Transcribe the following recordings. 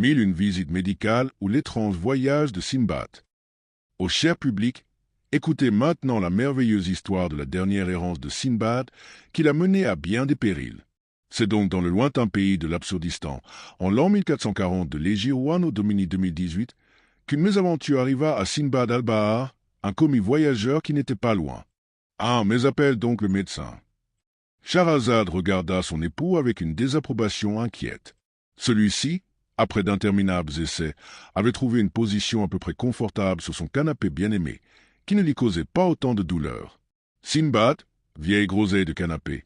Mille une visite médicale ou l'étrange voyage de Sinbad. Au cher public, écoutez maintenant la merveilleuse histoire de la dernière errance de Sinbad qui l'a mené à bien des périls. C'est donc dans le lointain pays de l'Absurdistan, en l'an 1440 de l'Égir ou Anno Domini 2018, qu'une mésaventure arriva à Sinbad al-Bahar, un commis voyageur qui n'était pas loin. Ah, mais appelle donc le médecin. Shahrazad regarda son époux avec une désapprobation inquiète. Celui-ci, après d'interminables essais, avait trouvé une position à peu près confortable sur son canapé bien-aimé, qui ne lui causait pas autant de douleur. « Sinbad, vieille groseille de canapé,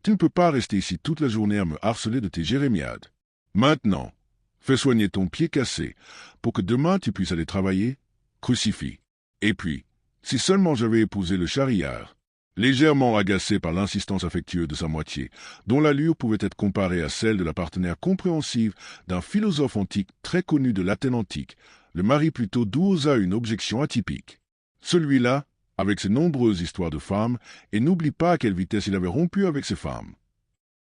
tu ne peux pas rester ici toute la journée à me harceler de tes jérémiades. Maintenant, fais soigner ton pied cassé, pour que demain tu puisses aller travailler, crucifie. Et puis, si seulement j'avais épousé le Schahriar. » Légèrement agacé par l'insistance affectueuse de sa moitié, dont l'allure pouvait être comparée à celle de la partenaire compréhensive d'un philosophe antique très connu de l'Athènes antique, le mari plutôt douza une objection atypique. Celui-là, avec ses nombreuses histoires de femmes, et n'oublie pas à quelle vitesse il avait rompu avec ses femmes.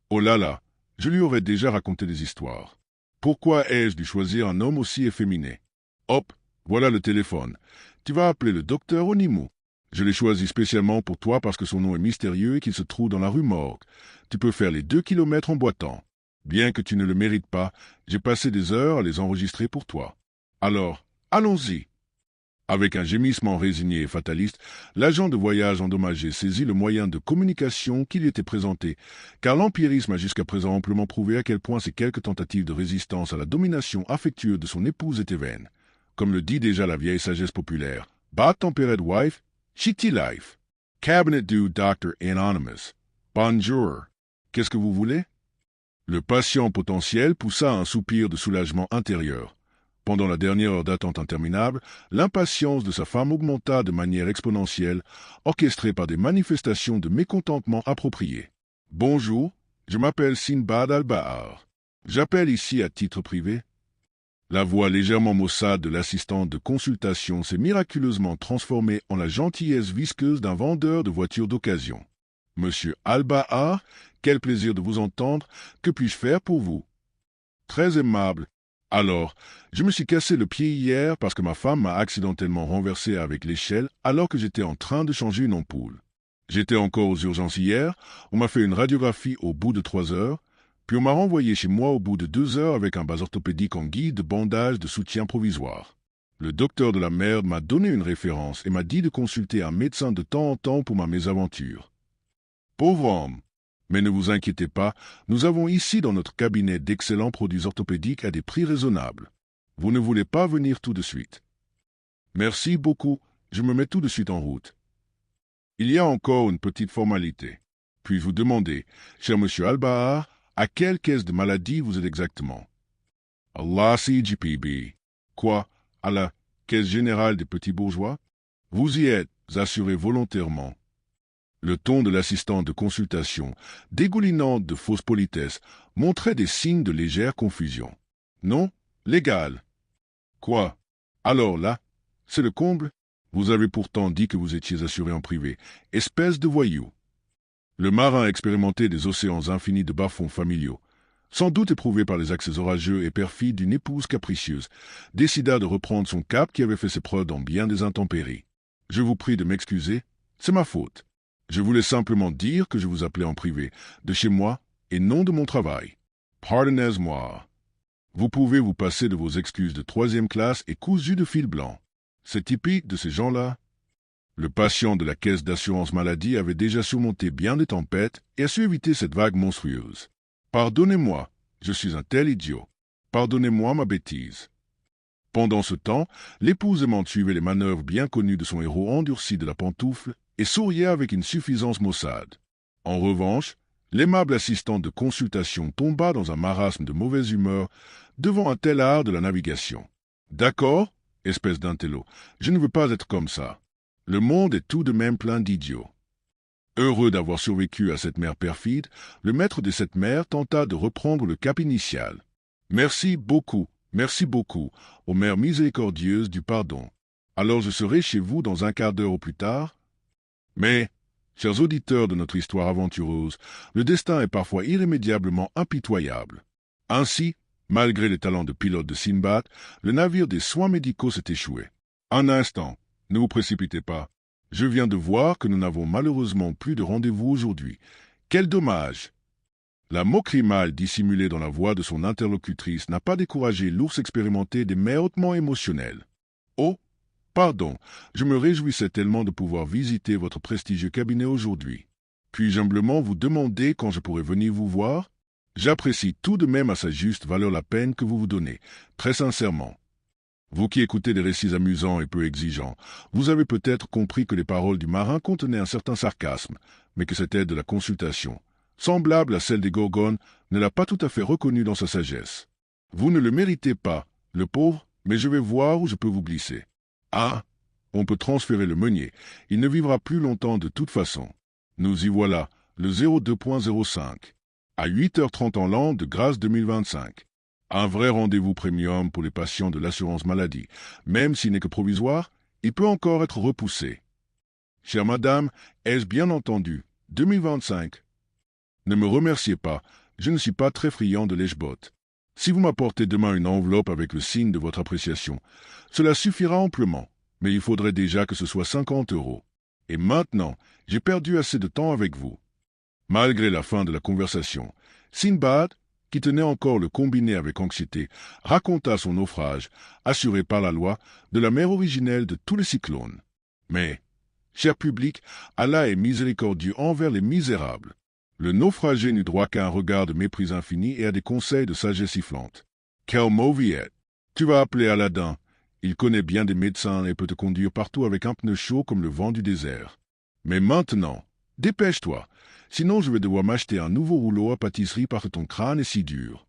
Oh là là, je lui aurais déjà raconté des histoires. Pourquoi ai-je dû choisir un homme aussi efféminé? Hop, voilà le téléphone. Tu vas appeler le docteur Onimou. Je l'ai choisi spécialement pour toi parce que son nom est mystérieux et qu'il se trouve dans la rue Morgue. Tu peux faire les 2 kilomètres en boitant. Bien que tu ne le mérites pas, j'ai passé des heures à les enregistrer pour toi. Alors, allons-y. Avec un gémissement résigné et fataliste, l'agent de voyage endommagé saisit le moyen de communication qui lui était présenté, car l'empirisme a jusqu'à présent amplement prouvé à quel point ces quelques tentatives de résistance à la domination affectueuse de son épouse étaient vaines. Comme le dit déjà la vieille sagesse populaire, « Bad tempered wife, shitty life. Cabinet du Dr. Anonymous. Bonjour. Qu'est-ce que vous voulez? » Le patient potentiel poussa un soupir de soulagement intérieur. Pendant la dernière heure d'attente interminable, l'impatience de sa femme augmenta de manière exponentielle, orchestrée par des manifestations de mécontentement appropriées. « Bonjour, je m'appelle Sinbad al-Bahar. J'appelle ici à titre privé. » La voix légèrement maussade de l'assistante de consultation s'est miraculeusement transformée en la gentillesse visqueuse d'un vendeur de voitures d'occasion. « Monsieur al-Bahar, quel plaisir de vous entendre. Que puis-je faire pour vous? »« Très aimable. Alors, je me suis cassé le pied hier parce que ma femme m'a accidentellement renversé avec l'échelle alors que j'étais en train de changer une ampoule. J'étais encore aux urgences hier, on m'a fait une radiographie au bout de 3 heures, puis on m'a renvoyé chez moi au bout de 2 heures avec un bas orthopédique en guide de bandage de soutien provisoire. Le docteur de la merde m'a donné une référence et m'a dit de consulter un médecin de temps en temps pour ma mésaventure. Pauvre homme! Mais ne vous inquiétez pas, nous avons ici dans notre cabinet d'excellents produits orthopédiques à des prix raisonnables. Vous ne voulez pas venir tout de suite? Merci beaucoup, je me mets tout de suite en route. Il y a encore une petite formalité. Puis-je vous demander, cher monsieur al-Bahar, à quelle caisse de maladie vous êtes exactement? À l'ACGPB. Quoi? À la Caisse générale des petits bourgeois? Vous y êtes assuré volontairement. Le ton de l'assistante de consultation, dégoulinante de fausse politesse, montrait des signes de légère confusion. Non, légal. Quoi? Alors là, c'est le comble? Vous avez pourtant dit que vous étiez assuré en privé. Espèce de voyou. Le marin expérimenté des océans infinis de bas-fonds familiaux, sans doute éprouvé par les accès orageux et perfides d'une épouse capricieuse, décida de reprendre son cap qui avait fait ses preuves dans bien des intempéries. Je vous prie de m'excuser, c'est ma faute. Je voulais simplement dire que je vous appelais en privé, de chez moi et non de mon travail. Pardonnez-moi. Vous pouvez vous passer de vos excuses de 3e classe et cousues de fil blanc. C'est typique de ces gens-là. Le patient de la caisse d'assurance maladie avait déjà surmonté bien des tempêtes et a su éviter cette vague monstrueuse. Pardonnez-moi, je suis un tel idiot. Pardonnez-moi ma bêtise. Pendant ce temps, l'épouse aimante suivait les manœuvres bien connues de son héros endurci de la pantoufle et souriait avec une suffisance maussade. En revanche, l'aimable assistante de consultation tomba dans un marasme de mauvaise humeur devant un tel art de la navigation. « D'accord, espèce d'intello, je ne veux pas être comme ça. Le monde est tout de même plein d'idiots. » Heureux d'avoir survécu à cette mer perfide, le maître de cette mer tenta de reprendre le cap initial. « Merci beaucoup, ô mère miséricordieuse du pardon. Alors je serai chez vous dans un quart d'heure au plus tard. » Mais, chers auditeurs de notre histoire aventureuse, le destin est parfois irrémédiablement impitoyable. Ainsi, Malgré les talents de pilote de Sinbad, le navire des soins médicaux s'est échoué. Un instant, ne vous précipitez pas. Je viens de voir que nous n'avons malheureusement plus de rendez-vous aujourd'hui. Quel dommage! La moquerie mâle dissimulée dans la voix de son interlocutrice n'a pas découragé l'ours expérimenté des mets hautement émotionnels. Oh, pardon, je me réjouissais tellement de pouvoir visiter votre prestigieux cabinet aujourd'hui. Puis-je humblement vous demander quand je pourrai venir vous voir? J'apprécie tout de même à sa juste valeur la peine que vous vous donnez, très sincèrement. Vous qui écoutez des récits amusants et peu exigeants, vous avez peut-être compris que les paroles du marin contenaient un certain sarcasme, mais que cette aide de la consultation, semblable à celle des Gorgones, ne l'a pas tout à fait reconnu dans sa sagesse. Vous ne le méritez pas, le pauvre, mais je vais voir où je peux vous glisser. Ah, on peut transférer le meunier, il ne vivra plus longtemps de toute façon. Nous y voilà, le 02.05, à 8h30 en l'an de grâce 2025. Un vrai rendez-vous premium pour les patients de l'assurance maladie. Même s'il n'est que provisoire, il peut encore être repoussé. Chère madame, ai-je bien entendu 2025. Ne me remerciez pas, je ne suis pas très friand de lèche-bottes. Si vous m'apportez demain une enveloppe avec le signe de votre appréciation, cela suffira amplement, mais il faudrait déjà que ce soit 50 €. Et maintenant, j'ai perdu assez de temps avec vous. Malgré la fin de la conversation, Sinbad, qui tenait encore le combiné avec anxiété, raconta son naufrage, assuré par la loi, de la mer originelle de tous les cyclones. Mais, cher public, Allah est miséricordieux envers les misérables. Le naufragé n'eut droit qu'à un regard de mépris infini et à des conseils de sagesse sifflante. Quelle mauviette! Tu vas appeler Aladdin. Il connaît bien des médecins et peut te conduire partout avec un pneu chaud comme le vent du désert. Mais maintenant, dépêche-toi, sinon je vais devoir m'acheter un nouveau rouleau à pâtisserie parce que ton crâne est si dur.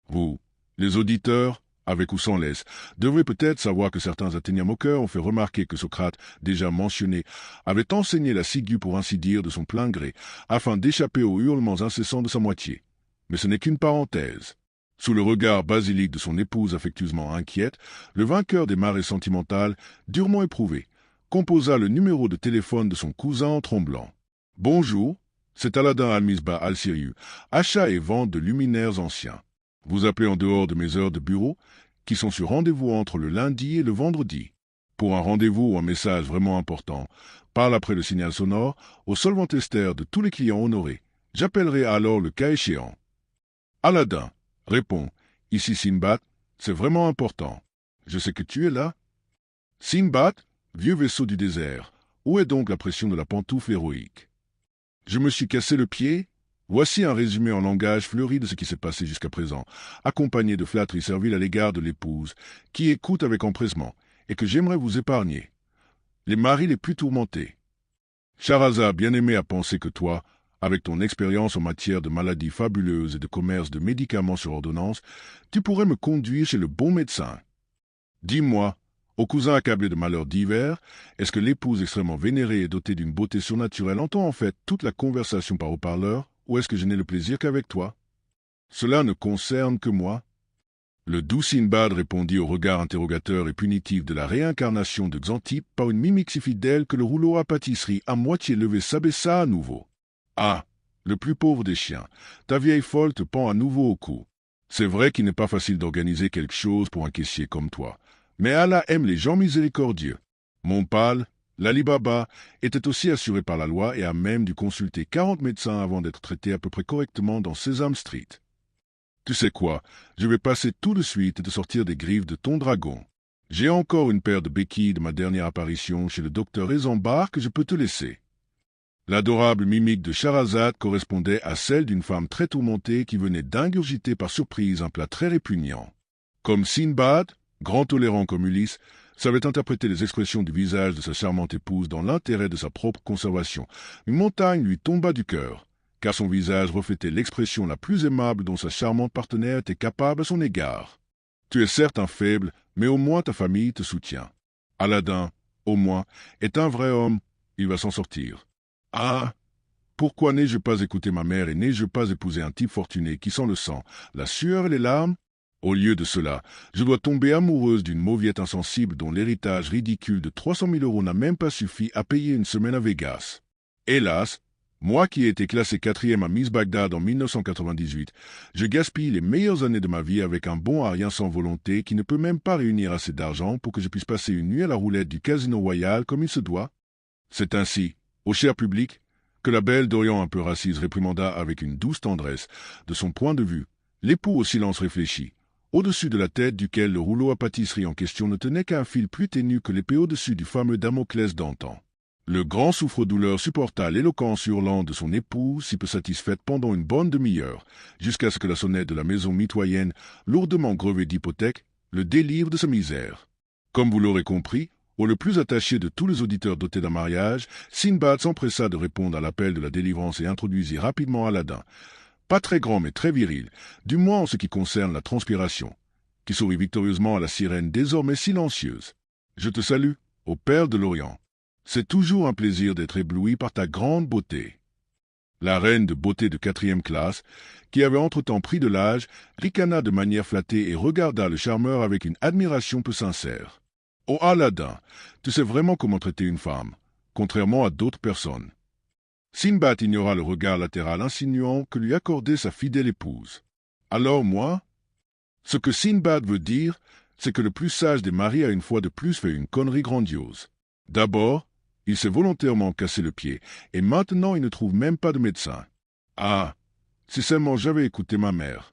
Vous, les auditeurs, avec ou sans laisse, devrez peut-être savoir que certains Athéniens moqueurs ont fait remarquer que Socrate, déjà mentionné, avait enseigné la ciguë pour ainsi dire de son plein gré, afin d'échapper aux hurlements incessants de sa moitié. Mais ce n'est qu'une parenthèse. Sous le regard basilique de son épouse affectueusement inquiète, le vainqueur des marées sentimentales, durement éprouvé, composa le numéro de téléphone de son cousin en tremblant. « Bonjour, c'est Aladdin Al-Misbah Al-Siriu, achat et vente de luminaires anciens. Vous appelez en dehors de mes heures de bureau, qui sont sur rendez-vous entre le lundi et le vendredi. Pour un rendez-vous ou un message vraiment important, parle après le signal sonore, au solvant tester de tous les clients honorés. J'appellerai alors le cas échéant. » Aladdin répond, « Ici Sinbad, c'est vraiment important. Je sais que tu es là. » Sinbad, vieux vaisseau du désert, où est donc la pression de la pantoufle héroïque? Je me suis cassé le pied. Voici un résumé en langage fleuri de ce qui s'est passé jusqu'à présent, accompagné de flatteries serviles à l'égard de l'épouse, qui écoute avec empressement, et que j'aimerais vous épargner. Les maris les plus tourmentés. Scheherazade bien-aimée a pensé que toi, avec ton expérience en matière de maladies fabuleuses et de commerce de médicaments sur ordonnance, tu pourrais me conduire chez le bon médecin. Dis-moi, au cousin accablé de malheurs divers, est-ce que l'épouse extrêmement vénérée et dotée d'une beauté surnaturelle entend en fait toute la conversation par haut-parleur, ou est-ce que je n'ai le plaisir qu'avec toi? Cela ne concerne que moi. Le doux Sinbad répondit au regard interrogateur et punitif de la réincarnation de Xantippe par une mimique si fidèle que le rouleau à pâtisserie à moitié levé s'abaissa à nouveau. « Ah, le plus pauvre des chiens, ta vieille folle te pend à nouveau au cou. C'est vrai qu'il n'est pas facile d'organiser quelque chose pour un caissier comme toi, mais Allah aime les gens miséricordieux. Mon pâle, l'Ali Baba, était aussi assuré par la loi et a même dû consulter 40 médecins avant d'être traité à peu près correctement dans Sesame Street. Tu sais quoi, je vais passer tout de suite et te sortir des griffes de ton dragon. J'ai encore une paire de béquilles de ma dernière apparition chez le docteur Ezambar que je peux te laisser. » L'adorable mimique de Scheherazade correspondait à celle d'une femme très tourmentée qui venait d'ingurgiter par surprise un plat très répugnant. Comme Sinbad, grand tolérant comme Ulysse, savait interpréter les expressions du visage de sa charmante épouse dans l'intérêt de sa propre conservation, une montagne lui tomba du cœur, car son visage reflétait l'expression la plus aimable dont sa charmante partenaire était capable à son égard. Tu es certes un faible, mais au moins ta famille te soutient. Aladdin, au moins, est un vrai homme, il va s'en sortir. Ah! Pourquoi n'ai-je pas écouté ma mère et n'ai-je pas épousé un type fortuné qui sent le sang, la sueur et les larmes? Au lieu de cela, je dois tomber amoureuse d'une mauviette insensible dont l'héritage ridicule de 300 000 € n'a même pas suffi à payer une semaine à Vegas. Hélas, Moi qui ai été classé 4e à Miss Bagdad en 1998, je gaspille les meilleures années de ma vie avec un bon à rien sans volonté qui ne peut même pas réunir assez d'argent pour que je puisse passer une nuit à la roulette du Casino Royal comme il se doit. C'est ainsi, au cher public, que la belle Dorian un peu raciste réprimanda avec une douce tendresse, de son point de vue, l'époux au silence réfléchi, au-dessus de la tête duquel le rouleau à pâtisserie en question ne tenait qu'un fil plus ténu que l'épée au-dessus du fameux Damoclès d'antan. Le grand souffre-douleur supporta l'éloquence hurlante de son épouse, si peu satisfaite pendant une bonne demi-heure, jusqu'à ce que la sonnette de la maison mitoyenne, lourdement grevée d'hypothèques, le délivre de sa misère. Comme vous l'aurez compris, au le plus attaché de tous les auditeurs dotés d'un mariage, Sindbad s'empressa de répondre à l'appel de la délivrance et introduisit rapidement Aladdin, pas très grand mais très viril, du moins en ce qui concerne la transpiration, qui sourit victorieusement à la sirène désormais silencieuse. « Je te salue, ô Père de l'Orient. C'est toujours un plaisir d'être ébloui par ta grande beauté. » La reine de beauté de 4e classe, qui avait entre-temps pris de l'âge, ricana de manière flattée et regarda le charmeur avec une admiration peu sincère. « Oh Aladdin, tu sais vraiment comment traiter une femme, contrairement à d'autres personnes. » Sindbad ignora le regard latéral insinuant que lui accordait sa fidèle épouse. « Alors moi ?» Ce que Sindbad veut dire, c'est que le plus sage des maris a une fois de plus fait une connerie grandiose. D'abord, il s'est volontairement cassé le pied, et maintenant il ne trouve même pas de médecin. Ah, si seulement j'avais écouté ma mère.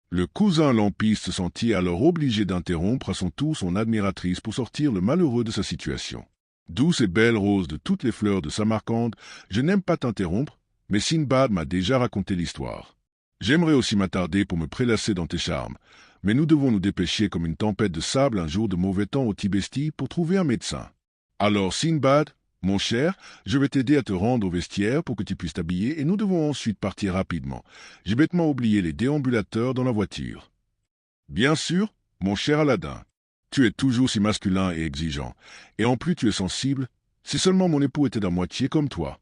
Le cousin lampiste se sentit alors obligé d'interrompre à son tour son admiratrice pour sortir le malheureux de sa situation. Douce et belle rose de toutes les fleurs de Samarcande, je n'aime pas t'interrompre, mais Sindbad m'a déjà raconté l'histoire. J'aimerais aussi m'attarder pour me prélasser dans tes charmes, mais nous devons nous dépêcher comme une tempête de sable un jour de mauvais temps au Tibesti pour trouver un médecin. Alors Sindbad, mon cher, je vais t'aider à te rendre au vestiaire pour que tu puisses t'habiller et nous devons ensuite partir rapidement. J'ai bêtement oublié les déambulateurs dans la voiture. Bien sûr, mon cher Aladdin. Tu es toujours si masculin et exigeant, et en plus tu es sensible, si seulement mon époux était à moitié comme toi. »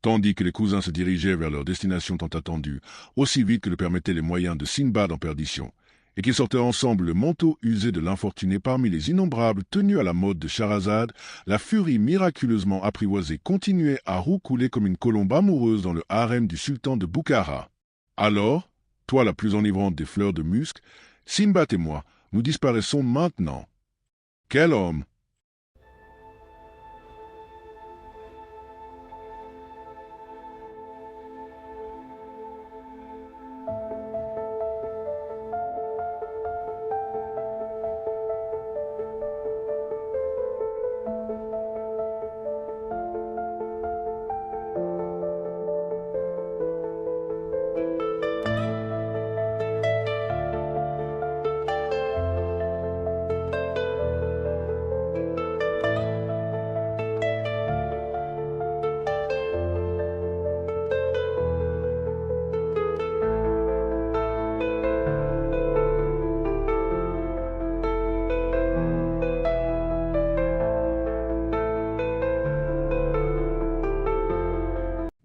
Tandis que les cousins se dirigeaient vers leur destination tant attendue, aussi vite que le permettaient les moyens de Sindbad en perdition, et qu'ils sortaient ensemble le manteau usé de l'infortuné parmi les innombrables tenues à la mode de Scheherazade, la furie miraculeusement apprivoisée continuait à roucouler comme une colombe amoureuse dans le harem du sultan de Boukhara. Alors, toi la plus enivrante des fleurs de musc, Sindbad et moi, nous disparaissons maintenant. Quel homme!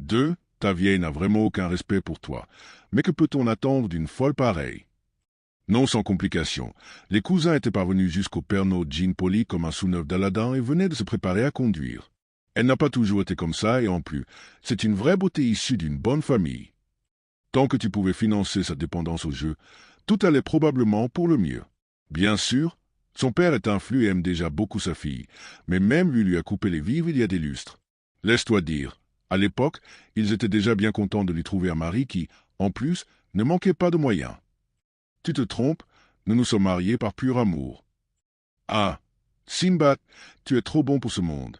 Deux, ta vieille n'a vraiment aucun respect pour toi. Mais que peut-on attendre d'une folle pareille? Non sans complication. Les cousins étaient parvenus jusqu'au Pernod Jean Poli comme un sous-neuf d'Aladin et venaient de se préparer à conduire. Elle n'a pas toujours été comme ça et en plus, c'est une vraie beauté issue d'une bonne famille. Tant que tu pouvais financer sa dépendance au jeu, tout allait probablement pour le mieux. Bien sûr, son père est influent et aime déjà beaucoup sa fille, mais même lui a coupé les vivres il y a des lustres. Laisse-toi dire. À l'époque, ils étaient déjà bien contents de lui trouver un mari qui, en plus, ne manquait pas de moyens. Tu te trompes, nous nous sommes mariés par pur amour. Ah, Sindbad, tu es trop bon pour ce monde.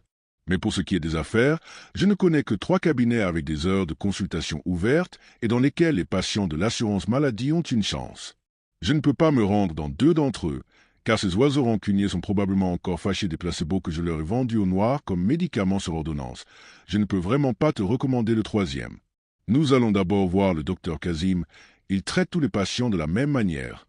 Mais pour ce qui est des affaires, je ne connais que 3 cabinets avec des heures de consultation ouvertes et dans lesquels les patients de l'assurance maladie ont une chance. Je ne peux pas me rendre dans 2 d'entre eux, car ces oiseaux rancuniers sont probablement encore fâchés des placebos que je leur ai vendus au noir comme médicaments sur ordonnance. Je ne peux vraiment pas te recommander le 3e. Nous allons d'abord voir le docteur Kazim. Il traite tous les patients de la même manière.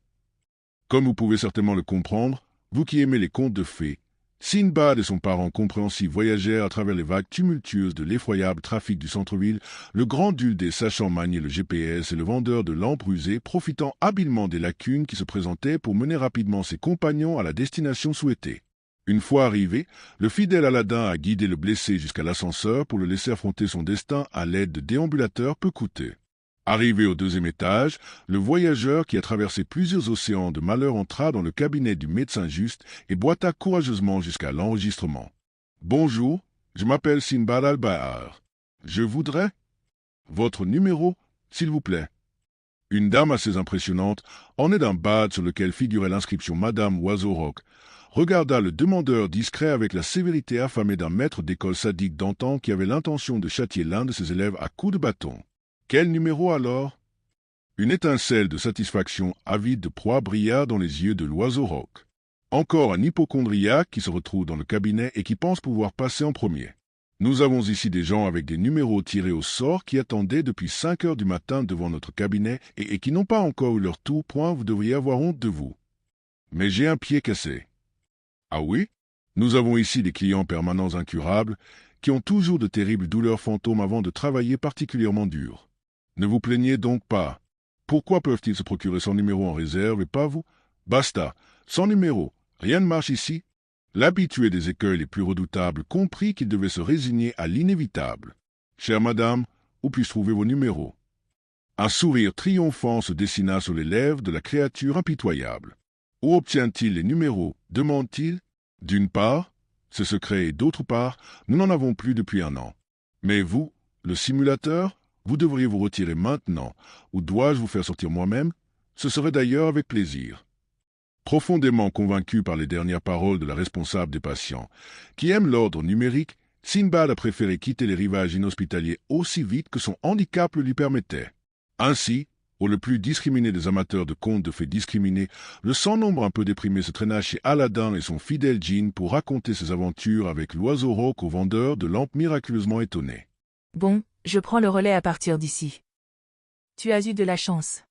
Comme vous pouvez certainement le comprendre, vous qui aimez les contes de fées, Sindbad et son parent compréhensif voyagèrent à travers les vagues tumultueuses de l'effroyable trafic du centre-ville, le grand Duldé sachant manier le GPS et le vendeur de lampes rusées profitant habilement des lacunes qui se présentaient pour mener rapidement ses compagnons à la destination souhaitée. Une fois arrivé, le fidèle Aladdin a guidé le blessé jusqu'à l'ascenseur pour le laisser affronter son destin à l'aide de déambulateurs peu coûteux. Arrivé au deuxième étage, le voyageur qui a traversé plusieurs océans de malheur entra dans le cabinet du médecin juste et boita courageusement jusqu'à l'enregistrement. « Bonjour, je m'appelle Sinbad al-Bahar. Je voudrais votre numéro, s'il vous plaît. » Une dame assez impressionnante, ornée d'un badge sur lequel figurait l'inscription Madame Oiseau-Roc, regarda le demandeur discret avec la sévérité affamée d'un maître d'école sadique d'antan qui avait l'intention de châtier l'un de ses élèves à coups de bâton. Quel numéro alors? Une étincelle de satisfaction avide de proie brilla dans les yeux de l'Oiseau-Roc. Encore un hypocondriaque qui se retrouve dans le cabinet et qui pense pouvoir passer en premier. Nous avons ici des gens avec des numéros tirés au sort qui attendaient depuis 5 heures du matin devant notre cabinet et qui n'ont pas encore eu leur tour, point, vous devriez avoir honte de vous. Mais j'ai un pied cassé. Ah oui? Nous avons ici des clients permanents incurables qui ont toujours de terribles douleurs fantômes avant de travailler particulièrement dur. Ne vous plaignez donc pas. Pourquoi peuvent-ils se procurer son numéro en réserve et pas vous? Basta, sans numéro, rien ne marche ici. L'habitué des écueils les plus redoutables comprit qu'il devait se résigner à l'inévitable. Chère madame, où puis-je trouver vos numéros? Un sourire triomphant se dessina sur les lèvres de la créature impitoyable. Où obtient-il les numéros? Demande-t-il. D'une part, c'est secret et d'autre part, nous n'en avons plus depuis 1 an. Mais vous, le simulateur, vous devriez vous retirer maintenant, ou dois-je vous faire sortir moi-même? Ce serait d'ailleurs avec plaisir. Profondément convaincu par les dernières paroles de la responsable des patients, qui aime l'ordre numérique, Sinbad a préféré quitter les rivages inhospitaliers aussi vite que son handicap le lui permettait. Ainsi, au le plus discriminé des amateurs de contes de fées discriminés, le sans nombre un peu déprimé se traîna chez Aladdin et son fidèle djinn pour raconter ses aventures avec l'Oiseau-Roc au vendeur de lampes miraculeusement étonné. Bon, je prends le relais à partir d'ici. Tu as eu de la chance.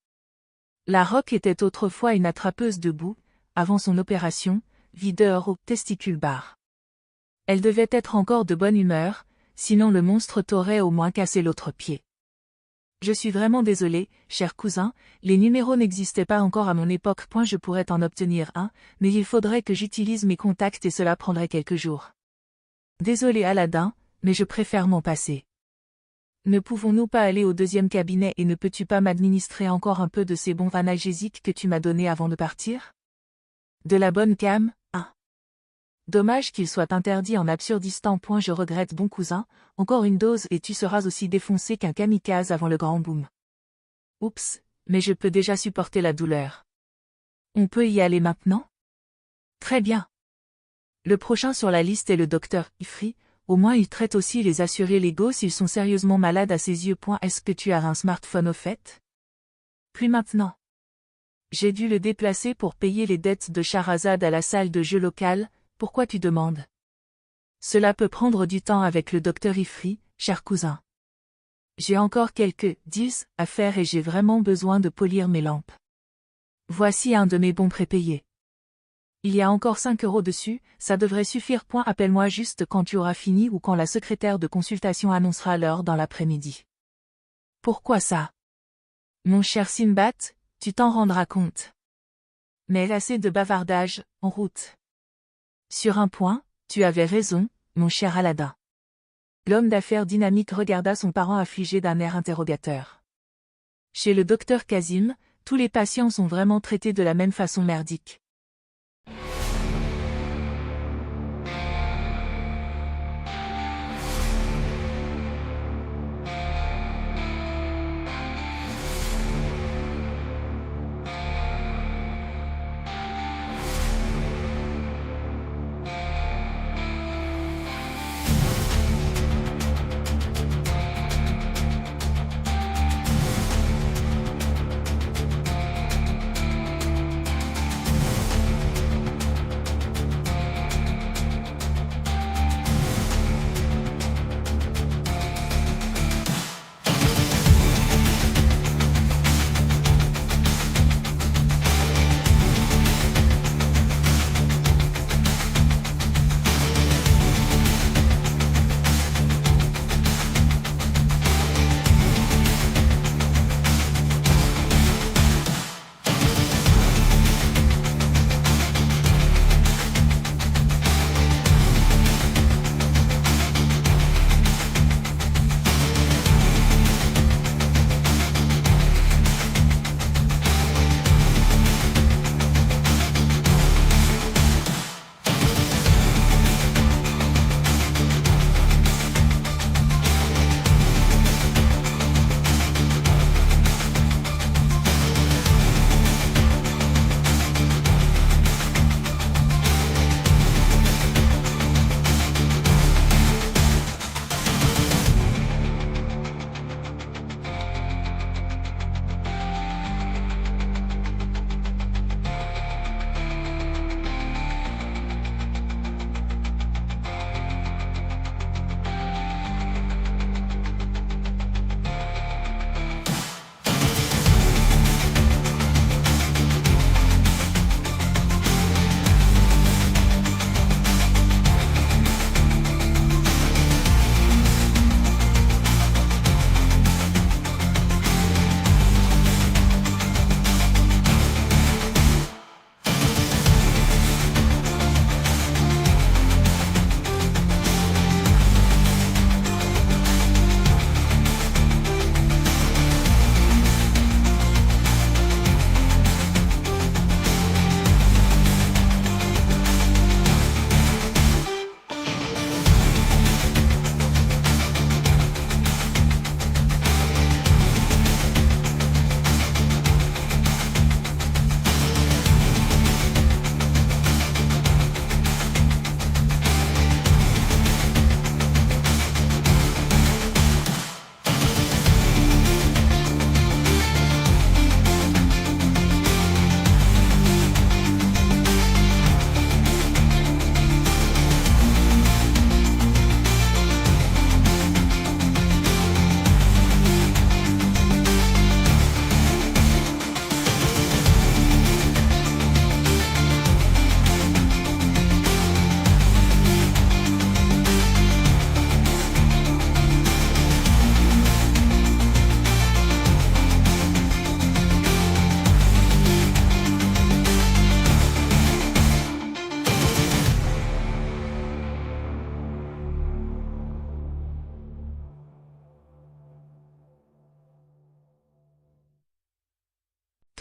La Roc était autrefois une attrapeuse de boue, avant son opération, videur au testicule bar. Elle devait être encore de bonne humeur, sinon le monstre t'aurait au moins cassé l'autre pied. Je suis vraiment désolé, cher cousin, les numéros n'existaient pas encore à mon époque. Je pourrais t'en obtenir un, mais il faudrait que j'utilise mes contacts et cela prendrait quelques jours. Désolé Aladdin, mais je préfère m'en passer. Ne pouvons-nous pas aller au deuxième cabinet et ne peux-tu pas m'administrer encore un peu de ces bons analgésiques que tu m'as donnés avant de partir? De la bonne cam, hein. Dommage qu'il soit interdit en Absurdistan. Je regrette bon cousin, encore une dose et tu seras aussi défoncé qu'un kamikaze avant le grand boom. Oups, mais je peux déjà supporter la douleur. On peut y aller maintenant? Très bien. Le prochain sur la liste est le docteur Ifri, au moins il traite aussi les assurés légaux s'ils sont sérieusement malades à ses yeux. Est-ce que tu as un smartphone au fait? Plus maintenant. J'ai dû le déplacer pour payer les dettes de Charazade à la salle de jeu locale. Pourquoi tu demandes? Cela peut prendre du temps avec le docteur Ifri, cher cousin. J'ai encore quelques deals à faire et j'ai vraiment besoin de polir mes lampes. Voici un de mes bons prépayés. Il y a encore 5 € dessus, ça devrait suffire. Appelle-moi juste quand tu auras fini ou quand la secrétaire de consultation annoncera l'heure dans l'après-midi. Pourquoi ça? Mon cher Sinbad, tu t'en rendras compte. Mais assez de bavardage, en route. Sur un point, tu avais raison, mon cher Aladdin. L'homme d'affaires dynamique regarda son parent affligé d'un air interrogateur. Chez le docteur Kazim, tous les patients sont vraiment traités de la même façon merdique.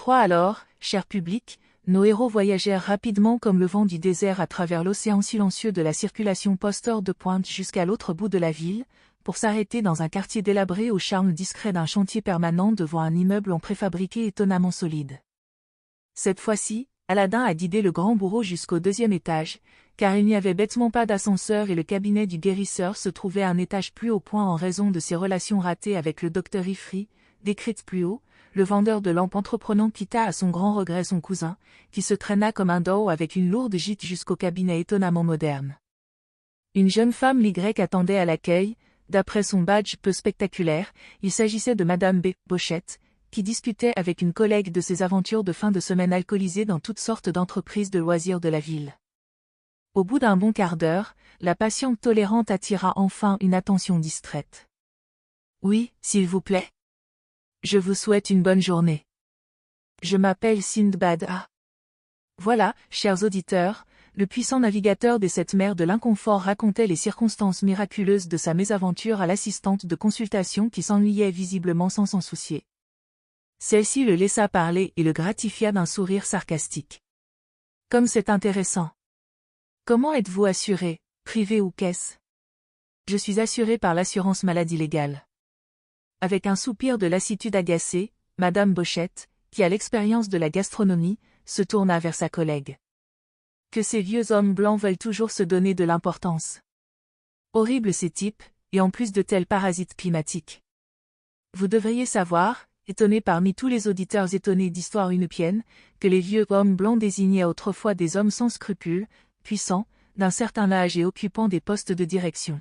crois alors, cher public, nos héros voyagèrent rapidement comme le vent du désert à travers l'océan silencieux de la circulation poste-heure de pointe jusqu'à l'autre bout de la ville, pour s'arrêter dans un quartier délabré au charme discret d'un chantier permanent devant un immeuble en préfabriqué étonnamment solide. Cette fois-ci, Aladdin a guidé le grand bourreau jusqu'au 2e étage, car il n'y avait bêtement pas d'ascenseur et le cabinet du guérisseur se trouvait un étage plus haut point en raison de ses relations ratées avec le docteur Ifri, décrites plus haut. Le vendeur de lampes entreprenant quitta à son grand regret son cousin, qui se traîna comme un dos avec une lourde gîte jusqu'au cabinet étonnamment moderne. Une jeune femme Y attendait à l'accueil. D'après son badge peu spectaculaire, il s'agissait de Madame B. Bochette, qui discutait avec une collègue de ses aventures de fin de semaine alcoolisée dans toutes sortes d'entreprises de loisirs de la ville. Au bout d'un bon quart d'heure, la patiente tolérante attira enfin une attention distraite. « Oui, s'il vous plaît. Je vous souhaite une bonne journée. Je m'appelle Sindbad. Ah. » Voilà, chers auditeurs, le puissant navigateur des 7 mers de l'inconfort racontait les circonstances miraculeuses de sa mésaventure à l'assistante de consultation qui s'ennuyait visiblement sans s'en soucier. Celle-ci le laissa parler et le gratifia d'un sourire sarcastique. « Comme c'est intéressant. Comment êtes-vous assuré, privé ou caisse ? » « Je suis assuré par l'assurance maladie légale. » Avec un soupir de lassitude agacée, Madame Bochette, qui a l'expérience de la gastronomie, se tourna vers sa collègue. Que ces vieux hommes blancs veulent toujours se donner de l'importance. Horribles ces types, et en plus de tels parasites climatiques. Vous devriez savoir, étonné parmi tous les auditeurs étonnés d'histoire unupienne, que les vieux hommes blancs désignaient autrefois des hommes sans scrupules, puissants, d'un certain âge et occupant des postes de direction.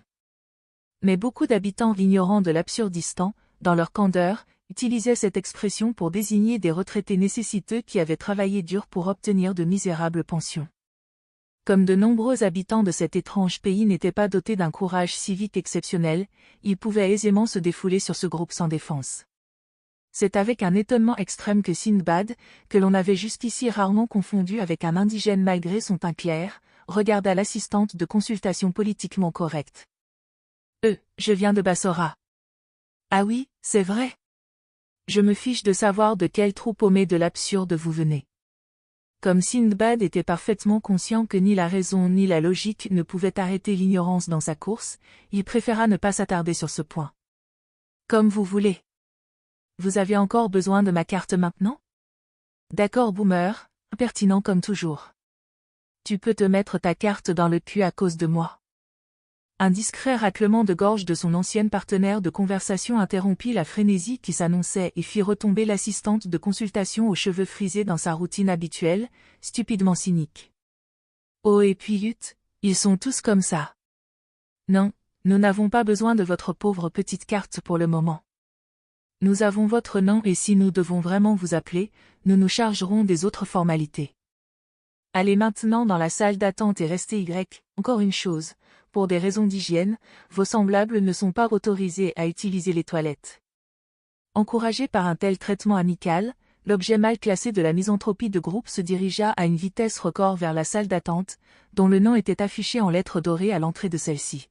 Mais beaucoup d'habitants ignorants de l'Absurdistan, dans leur candeur, utilisaient cette expression pour désigner des retraités nécessiteux qui avaient travaillé dur pour obtenir de misérables pensions. Comme de nombreux habitants de cet étrange pays n'étaient pas dotés d'un courage civique exceptionnel, ils pouvaient aisément se défouler sur ce groupe sans défense. C'est avec un étonnement extrême que Sindbad, que l'on avait jusqu'ici rarement confondu avec un indigène malgré son teint clair, regarda l'assistante de consultation politiquement correcte. Je viens de Bassora. Ah oui, c'est vrai. Je me fiche de savoir de quel trou paumé de l'absurde vous venez. » Comme Sindbad était parfaitement conscient que ni la raison ni la logique ne pouvaient arrêter l'ignorance dans sa course, il préféra ne pas s'attarder sur ce point. « Comme vous voulez. Vous avez encore besoin de ma carte maintenant ? D'accord Boomer, impertinent comme toujours. Tu peux te mettre ta carte dans le cul à cause de moi. » Un discret raclement de gorge de son ancienne partenaire de conversation interrompit la frénésie qui s'annonçait et fit retomber l'assistante de consultation aux cheveux frisés dans sa routine habituelle, stupidement cynique. Oh et puis ils sont tous comme ça. Non, nous n'avons pas besoin de votre pauvre petite carte pour le moment. Nous avons votre nom et si nous devons vraiment vous appeler, nous nous chargerons des autres formalités. Allez maintenant dans la salle d'attente et restez Encore une chose. Pour des raisons d'hygiène, vos semblables ne sont pas autorisés à utiliser les toilettes. Encouragé par un tel traitement amical, l'objet mal classé de la misanthropie de groupe se dirigea à une vitesse record vers la salle d'attente, dont le nom était affiché en lettres dorées à l'entrée de celle-ci.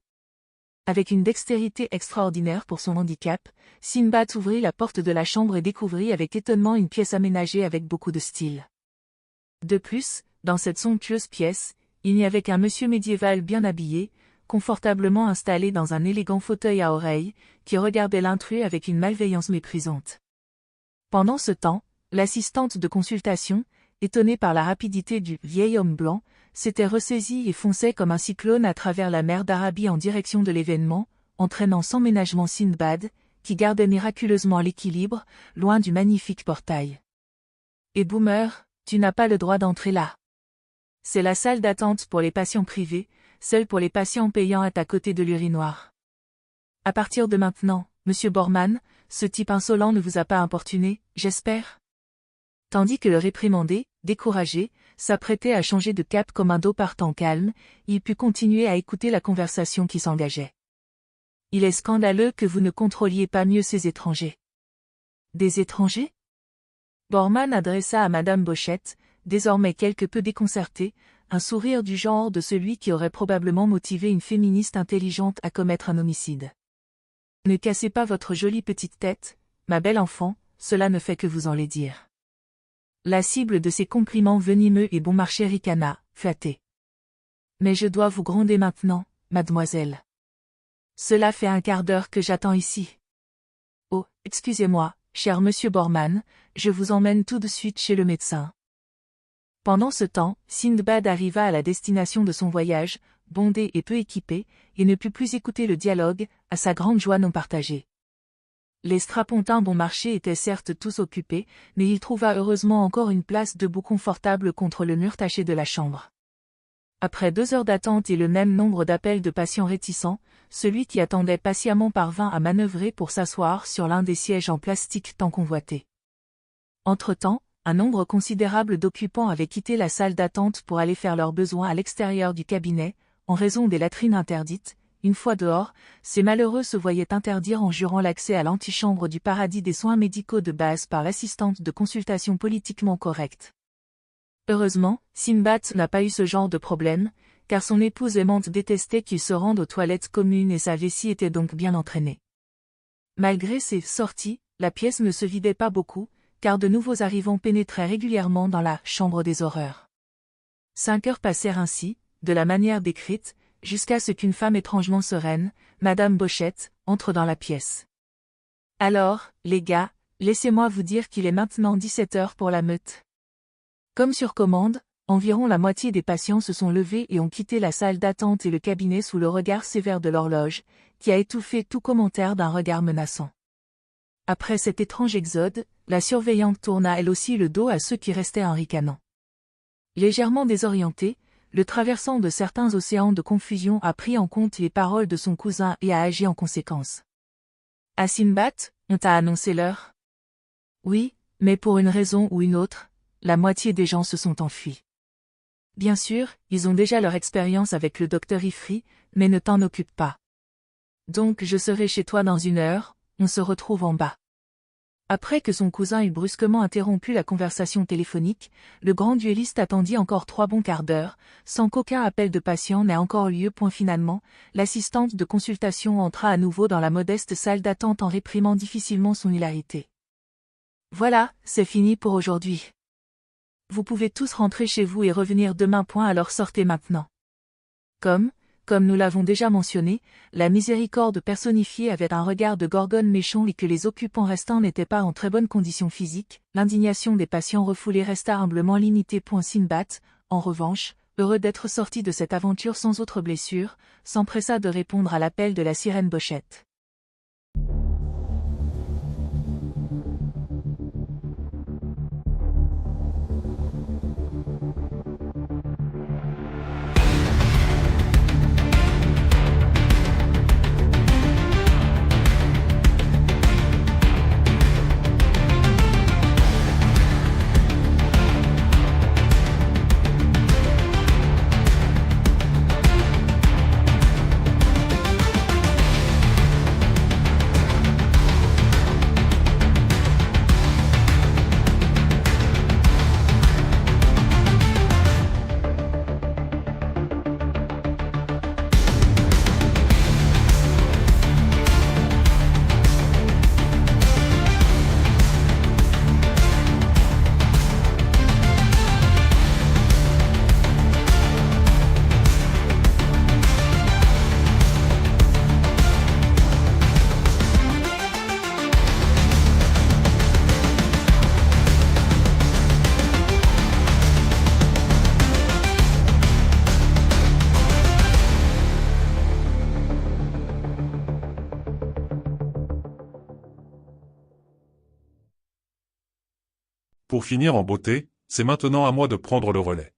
Avec une dextérité extraordinaire pour son handicap, Sindbad ouvrit la porte de la chambre et découvrit avec étonnement une pièce aménagée avec beaucoup de style. De plus, dans cette somptueuse pièce, il n'y avait qu'un monsieur médiéval bien habillé, confortablement installé dans un élégant fauteuil à oreilles, qui regardait l'intrus avec une malveillance méprisante. Pendant ce temps, l'assistante de consultation, étonnée par la rapidité du vieil homme blanc, s'était ressaisie et fonçait comme un cyclone à travers la mer d'Arabie en direction de l'événement, entraînant sans ménagement Sindbad, qui gardait miraculeusement l'équilibre, loin du magnifique portail. « Et Boomer, tu n'as pas le droit d'entrer là. C'est la salle d'attente pour les patients privés, seule pour les patients payants est à côté de l'urinoir. À partir de maintenant, Monsieur Borman, ce type insolent ne vous a pas importuné, j'espère ?» Tandis que le réprimandé, découragé, s'apprêtait à changer de cap comme un dos partant calme, il put continuer à écouter la conversation qui s'engageait. « Il est scandaleux que vous ne contrôliez pas mieux ces étrangers. » « Des étrangers ?» Borman adressa à Madame Bochette, désormais quelque peu déconcertée, un sourire du genre de celui qui aurait probablement motivé une féministe intelligente à commettre un homicide. « Ne cassez pas votre jolie petite tête, ma belle enfant, cela ne fait que vous enlaidir. La cible de ses compliments venimeux et bon marché ricana, flatté. Mais je dois vous gronder maintenant, mademoiselle. Cela fait un quart d'heure que j'attends ici. Oh, excusez-moi, cher monsieur Borman, je vous emmène tout de suite chez le médecin. Pendant ce temps, Sindbad arriva à la destination de son voyage, bondé et peu équipé, et ne put plus écouter le dialogue, à sa grande joie non partagée. Les strapontins bon marché étaient certes tous occupés, mais il trouva heureusement encore une place debout confortable contre le mur taché de la chambre. Après 2 heures d'attente et le même nombre d'appels de patients réticents, celui qui attendait patiemment parvint à manœuvrer pour s'asseoir sur l'un des sièges en plastique tant convoités. Entre-temps, un nombre considérable d'occupants avaient quitté la salle d'attente pour aller faire leurs besoins à l'extérieur du cabinet, en raison des latrines interdites. Une fois dehors, ces malheureux se voyaient interdire en jurant l'accès à l'antichambre du paradis des soins médicaux de base par l'assistante de consultation politiquement correcte. Heureusement, Sindbad n'a pas eu ce genre de problème, car son épouse aimante détestait qu'il se rende aux toilettes communes et sa vessie était donc bien entraînée. Malgré ces sorties, la pièce ne se vidait pas beaucoup, car de nouveaux arrivants pénétraient régulièrement dans la « chambre des horreurs ». 5 heures passèrent ainsi, de la manière décrite, jusqu'à ce qu'une femme étrangement sereine, Madame Bochette, entre dans la pièce. « Alors, les gars, laissez-moi vous dire qu'il est maintenant 17 heures pour la meute. » Comme sur commande, environ la moitié des patients se sont levés et ont quitté la salle d'attente et le cabinet sous le regard sévère de l'horloge, qui a étouffé tout commentaire d'un regard menaçant. Après cet étrange exode, la surveillante tourna elle aussi le dos à ceux qui restaient en ricanant. Légèrement désorienté, le traversant de certains océans de confusion a pris en compte les paroles de son cousin et a agi en conséquence. « À Sindbad, on t'a annoncé l'heure ? » ?»« Oui, mais pour une raison ou une autre, la moitié des gens se sont enfuis. Bien sûr, ils ont déjà leur expérience avec le docteur Ifri, mais ne t'en occupe pas. Donc je serai chez toi dans 1 heure, on se retrouve en bas. » Après que son cousin eut brusquement interrompu la conversation téléphonique, le grand duelliste attendit encore 3 bons quarts d'heure, sans qu'aucun appel de patient n'ait encore lieu. Finalement, l'assistante de consultation entra à nouveau dans la modeste salle d'attente en réprimant difficilement son hilarité. « Voilà, c'est fini pour aujourd'hui. Vous pouvez tous rentrer chez vous et revenir demain. Alors sortez maintenant. » Comme nous l'avons déjà mentionné, la miséricorde personnifiée avait un regard de gorgone méchant et que les occupants restants n'étaient pas en très bonne condition physique, l'indignation des patients refoulés resta humblement limitée. Sindbad, en revanche, heureux d'être sorti de cette aventure sans autre blessure, s'empressa de répondre à l'appel de la sirène Bochette. Pour finir en beauté, c'est maintenant à moi de prendre le relais.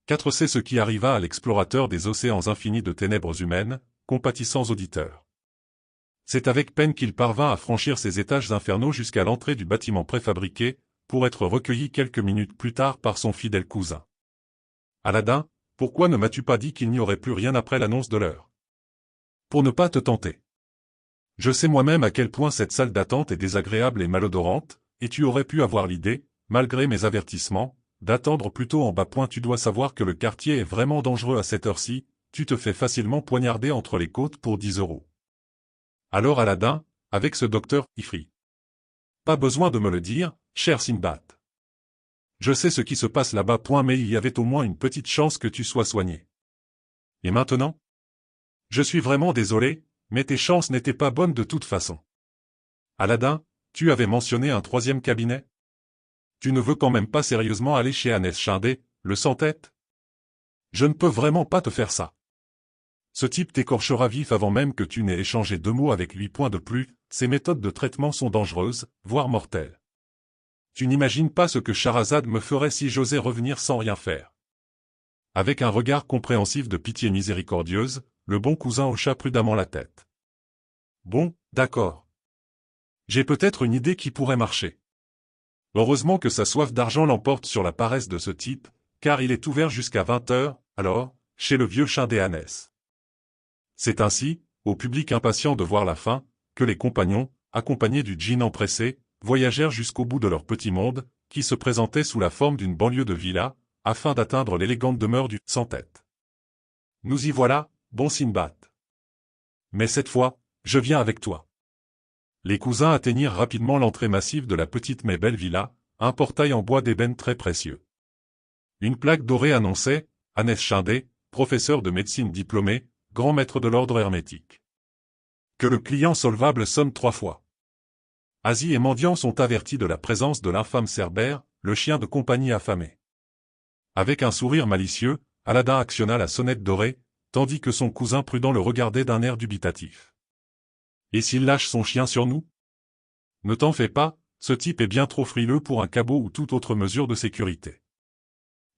4. C'est ce qui arriva à l'explorateur des océans infinis de ténèbres humaines, compatissants auditeurs. C'est avec peine qu'il parvint à franchir ces étages infernaux jusqu'à l'entrée du bâtiment préfabriqué, pour être recueilli quelques minutes plus tard par son fidèle cousin. Aladin, pourquoi ne m'as-tu pas dit qu'il n'y aurait plus rien après l'annonce de l'heure? Pour ne pas te tenter. Je sais moi-même à quel point cette salle d'attente est désagréable et malodorante, et tu aurais pu avoir l'idée, malgré mes avertissements, d'attendre plutôt en bas. Tu dois savoir que le quartier est vraiment dangereux à cette heure-ci, tu te fais facilement poignarder entre les côtes pour 10 €. Alors Aladin, avec ce docteur Ifri. Pas besoin de me le dire, cher Sindbad. Je sais ce qui se passe là-bas, mais il y avait au moins une petite chance que tu sois soigné. Et maintenant? Je suis vraiment désolé, mais tes chances n'étaient pas bonnes de toute façon. Aladin, tu avais mentionné un troisième cabinet? Tu ne veux quand même pas sérieusement aller chez Agnès Chindé, le sans-tête? Je ne peux vraiment pas te faire ça. Ce type t'écorchera vif avant même que tu n'aies échangé 2 mots avec lui. Point de plus, ses méthodes de traitement sont dangereuses, voire mortelles. Tu n'imagines pas ce que Charazade me ferait si j'osais revenir sans rien faire. Avec un regard compréhensif de pitié miséricordieuse, le bon cousin hocha prudemment la tête. Bon, d'accord. J'ai peut-être une idée qui pourrait marcher. Heureusement que sa soif d'argent l'emporte sur la paresse de ce type, car il est ouvert jusqu'à 20 heures, alors, chez le vieux Chindé Agnès. C'est ainsi, au public impatient de voir la fin, que les compagnons, accompagnés du djinn empressé, voyagèrent jusqu'au bout de leur petit monde, qui se présentait sous la forme d'une banlieue de villas, afin d'atteindre l'élégante demeure du sans-tête. Nous y voilà, bon Sinbad. Mais cette fois, je viens avec toi. Les cousins atteignirent rapidement l'entrée massive de la petite mais belle villa, un portail en bois d'ébène très précieux. Une plaque dorée annonçait « Agnès Chindé, professeur de médecine diplômé, grand maître de l'ordre hermétique ». Que le client solvable sonne 3 fois. Asie et mendiant sont avertis de la présence de l'infâme Cerbère, le chien de compagnie affamé. Avec un sourire malicieux, Aladin actionna la sonnette dorée, tandis que son cousin prudent le regardait d'un air dubitatif. Et s'il lâche son chien sur nous? Ne t'en fais pas, ce type est bien trop frileux pour un cabot ou toute autre mesure de sécurité.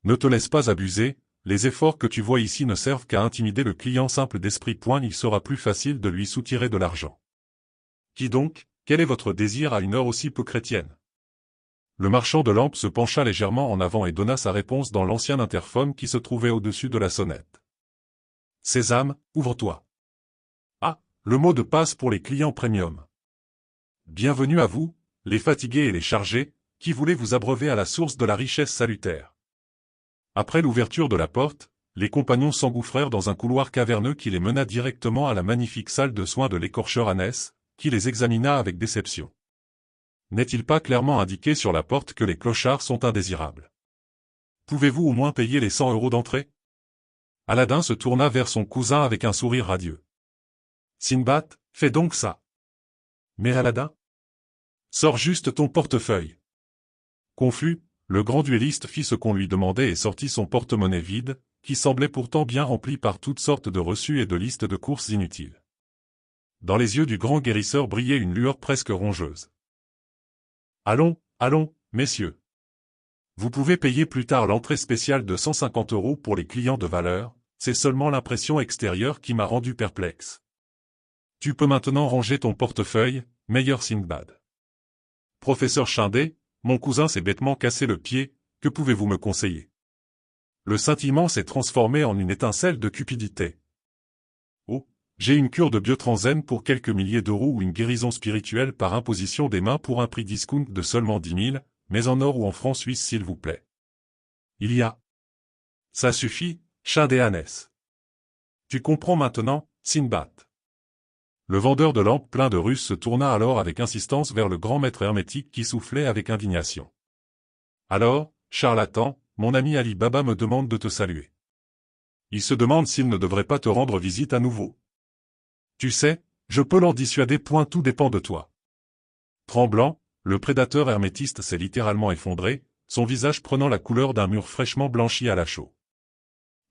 Ne te laisse pas abuser, les efforts que tu vois ici ne servent qu'à intimider le client simple d'esprit. Il sera plus facile de lui soutirer de l'argent. Qui donc, quel est votre désir à une heure aussi peu chrétienne? Le marchand de lampes se pencha légèrement en avant et donna sa réponse dans l'ancien interphone qui se trouvait au-dessus de la sonnette. Sésame, ouvre-toi. Ah, le mot de passe pour les clients premium. Bienvenue à vous, les fatigués et les chargés, qui voulez vous abreuver à la source de la richesse salutaire. Après l'ouverture de la porte, les compagnons s'engouffrèrent dans un couloir caverneux qui les mena directement à la magnifique salle de soins de l'écorcheur Agnès, qui les examina avec déception. N'est-il pas clairement indiqué sur la porte que les clochards sont indésirables? Pouvez-vous au moins payer les 100 € d'entrée? Aladin se tourna vers son cousin avec un sourire radieux. Sinbad, fais donc ça. Mais Aladin? Sors juste ton portefeuille. Confus, le grand duelliste fit ce qu'on lui demandait et sortit son porte-monnaie vide, qui semblait pourtant bien rempli par toutes sortes de reçus et de listes de courses inutiles. Dans les yeux du grand guérisseur brillait une lueur presque rongeuse. Allons, allons, messieurs. Vous pouvez payer plus tard l'entrée spéciale de 150 € pour les clients de valeur, c'est seulement l'impression extérieure qui m'a rendu perplexe. Tu peux maintenant ranger ton portefeuille, meilleur Sinbad. Professeur Chindé, mon cousin s'est bêtement cassé le pied, que pouvez-vous me conseiller? Le scintillement s'est transformé en une étincelle de cupidité. Oh, j'ai une cure de biotransène pour quelques milliers d'euros ou une guérison spirituelle par imposition des mains pour un prix discount de seulement 10 000, mais en or ou en francs suisses s'il vous plaît. Il y a. Ça suffit, Chindé Agnès. Tu comprends maintenant, Sinbad. Le vendeur de lampes plein de Russes se tourna alors avec insistance vers le grand maître hermétique qui soufflait avec indignation. Alors, charlatan, mon ami Ali Baba me demande de te saluer. Il se demande s'il ne devrait pas te rendre visite à nouveau. Tu sais, je peux l'en dissuader. Tout dépend de toi. Tremblant, le prédateur hermétiste s'est littéralement effondré, son visage prenant la couleur d'un mur fraîchement blanchi à la chaux.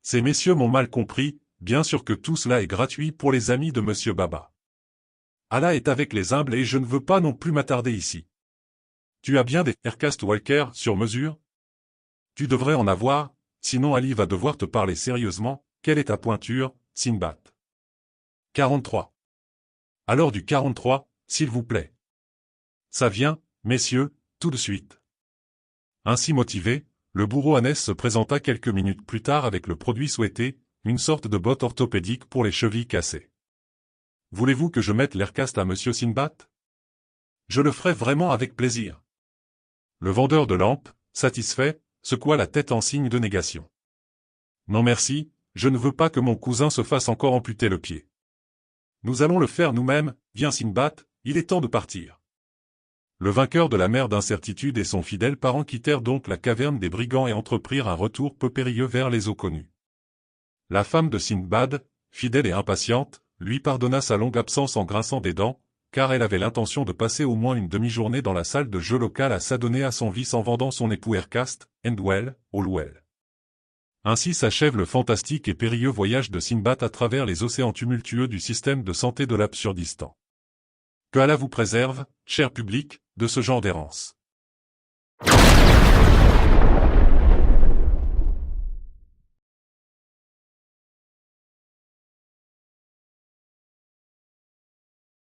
Ces messieurs m'ont mal compris, bien sûr que tout cela est gratuit pour les amis de Monsieur Baba. Allah est avec les humbles et je ne veux pas non plus m'attarder ici. Tu as bien des Aircast Walker sur mesure? Tu devrais en avoir, sinon Ali va devoir te parler sérieusement. Quelle est ta pointure, Sinbad? 43. Alors du 43, s'il vous plaît. Ça vient, messieurs, tout de suite. Ainsi motivé, le bourreau Agnès se présenta quelques minutes plus tard avec le produit souhaité, une sorte de botte orthopédique pour les chevilles cassées. Voulez-vous que je mette l'Aircast à Monsieur Sinbad? Je le ferai vraiment avec plaisir. Le vendeur de lampes, satisfait, secoua la tête en signe de négation. Non merci, je ne veux pas que mon cousin se fasse encore amputer le pied. Nous allons le faire nous-mêmes, viens Sinbad, il est temps de partir. Le vainqueur de la mer d'incertitude et son fidèle parent quittèrent donc la caverne des brigands et entreprirent un retour peu périlleux vers les eaux connues. La femme de Sindbad, fidèle et impatiente, lui pardonna sa longue absence en grinçant des dents, car elle avait l'intention de passer au moins une demi-journée dans la salle de jeu locale à s'adonner à son vice en vendant son époux Ercast, Endwell, Allwell. Ainsi s'achève le fantastique et périlleux voyage de Sindbad à travers les océans tumultueux du système de santé de l'Absurdistan. Que Allah vous préserve, cher public, de ce genre d'errance.